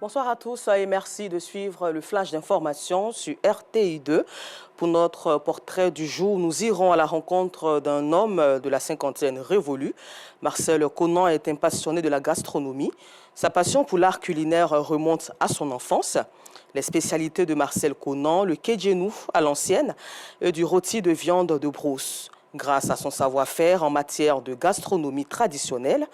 Bonsoir à tous et merci de suivre le flash d'information sur RTI2. Pour notre portrait du jour, nous irons à la rencontre d'un homme de la cinquantaine révolue. Marcel Conan est un passionné de la gastronomie. Sa passion pour l'art culinaire remonte à son enfance. Les spécialités de Marcel Conan, le kédjenou à l'ancienne et du rôti de viande de brousse. Grâce à son savoir-faire en matière de gastronomie traditionnelle,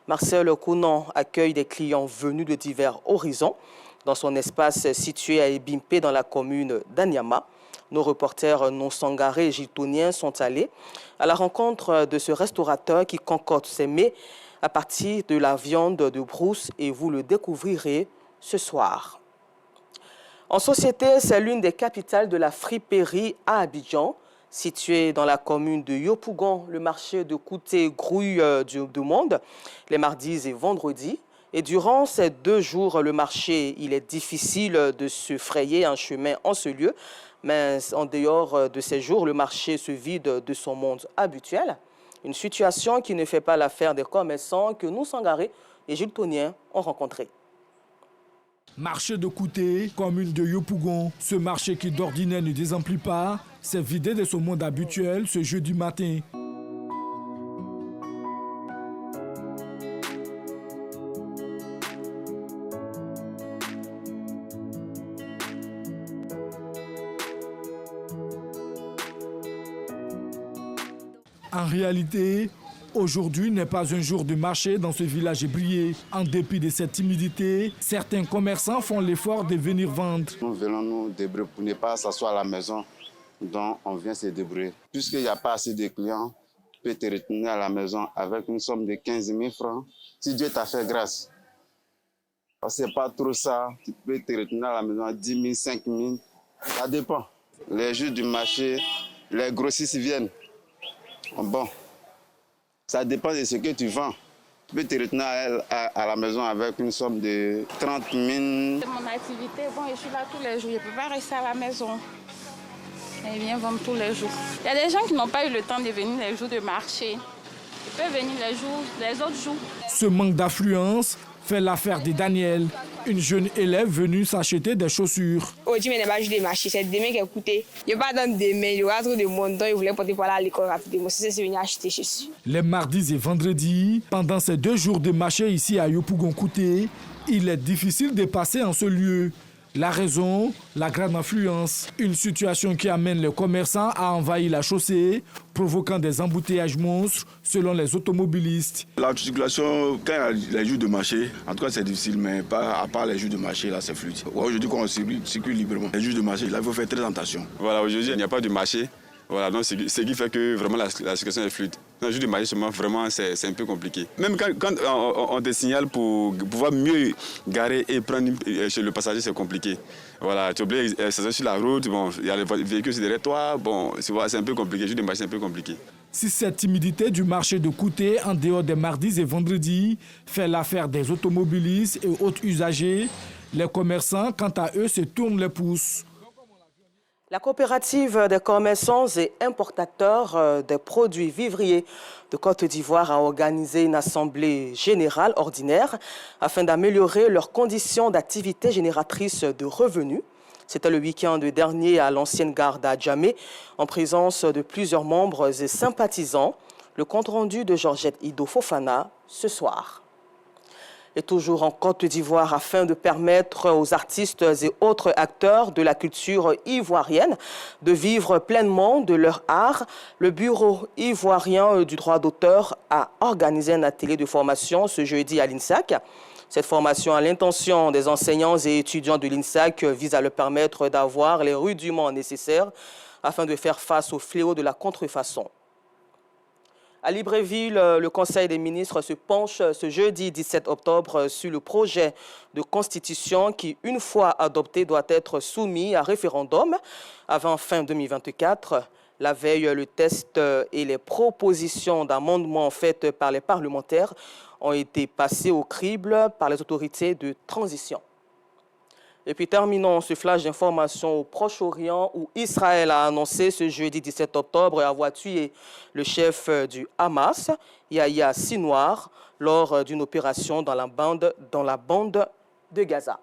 Marcel Conan accueille des clients venus de divers horizons dans son espace situé à Ebimpé dans la commune d'Anyama. Nos reporters non sangarés et giltoniens sont allés à la rencontre de ce restaurateur qui concocte ses mets à partir de la viande de brousse et vous le découvrirez ce soir. En société, c'est l'une des capitales de la friperie à Abidjan. Situé dans la commune de Yopougon, le marché de Kouté grouille du monde les mardis et vendredis. Et durant ces 2 jours, le marché, il est difficile de se frayer un chemin en ce lieu. Mais en dehors de ces jours, le marché se vide de son monde habituel. Une situation qui ne fait pas l'affaire des commerçants que nous, Sangaré et Giltoniens, ont rencontrés. Marché de Kouté, commune de Yopougon, ce marché qui d'ordinaire ne désemplit pas, s'est vidé de son monde habituel ce jeudi matin. En réalité, aujourd'hui n'est pas un jour de marché dans ce village ébrié. En dépit de cette timidité, certains commerçants font l'effort de venir vendre. Nous venons nous débrouiller pour ne pas s'asseoir à la maison, donc on vient se débrouiller. Puisqu'il n'y a pas assez de clients, tu peux te retenir à la maison avec une somme de 15 000 francs. Si Dieu t'a fait grâce, parce que c'est pas trop ça, tu peux te retenir à la maison à 10 000, 5 000, ça dépend. Les jours du marché, les grossistes viennent. Bon. Ça dépend de ce que tu vends. Tu peux te retenir à la maison avec une somme de 30 000. C'est mon activité. Bon, je suis là tous les jours. Je ne peux pas rester à la maison. Je viens vendre tous les jours. Il y a des gens qui n'ont pas eu le temps de venir les jours de marché. Ils peuvent venir les autres jours. Ce manque d'affluence fait l'affaire de Daniel, une jeune élève venue s'acheter des chaussures. Aujourd'hui, je n'ai pas juste marché, c'est demain qui a coûté. Il n'y a pas dans demain, il y aura trop de monde, donc il voulait porter pour aller à l'école rapidement. C'est venu acheter chaussures. Les mardis et vendredis, pendant ces 2 jours de marché ici à Yopougon-Kouté, il est difficile de passer en ce lieu. La raison, la grande affluence. Une situation qui amène les commerçants à envahir la chaussée, provoquant des embouteillages monstres selon les automobilistes. La circulation, quand il y a les jours de marché, en tout cas c'est difficile, mais pas, à part les jours de marché, là c'est fluide. Aujourd'hui, quand on circule librement, les jours de marché, là il faut faire très attention. Voilà, aujourd'hui il n'y a pas de marché. Voilà, donc ce qui fait que vraiment la circulation est fluide. Dans le jour de marché, vraiment, c'est un peu compliqué. Même quand on te signale pour pouvoir mieux garer et prendre chez le passager, c'est compliqué. Voilà, tu es obligé de s'asseoir sur la route, bon, il y a les véhicules derrière toi, bon, c'est un peu compliqué. Le jour de marché, c'est un peu compliqué. Si cette timidité du marché de Kouté, en dehors des mardis et vendredis, fait l'affaire des automobilistes et autres usagers, les commerçants, quant à eux, se tournent les pouces. La coopérative des commerçants et importateurs des produits vivriers de Côte d'Ivoire a organisé une assemblée générale ordinaire afin d'améliorer leurs conditions d'activité génératrice de revenus. C'était le week-end dernier à l'ancienne gare d'Adjamé, en présence de plusieurs membres et sympathisants. Le compte-rendu de Georgette Ido Fofana ce soir. Et toujours en Côte d'Ivoire, afin de permettre aux artistes et autres acteurs de la culture ivoirienne de vivre pleinement de leur art, le Bureau ivoirien du droit d'auteur a organisé un atelier de formation ce jeudi à l'INSAC. Cette formation à l'intention des enseignants et étudiants de l'INSAC vise à leur permettre d'avoir les rudiments nécessaires afin de faire face au fléau de la contrefaçon. À Libreville, le Conseil des ministres se penche ce jeudi 17 octobre sur le projet de constitution qui, une fois adopté, doit être soumis à référendum avant fin 2024. La veille, le test et les propositions d'amendement faites par les parlementaires ont été passées au crible par les autorités de transition. Et puis terminons ce flash d'information au Proche-Orient où Israël a annoncé ce jeudi 17 octobre avoir tué le chef du Hamas, Yahya Sinwar, lors d'une opération dans la bande de Gaza.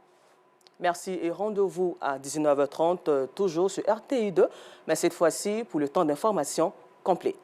Merci et rendez-vous à 19h30, toujours sur RTI2, mais cette fois-ci pour le temps d'information complet.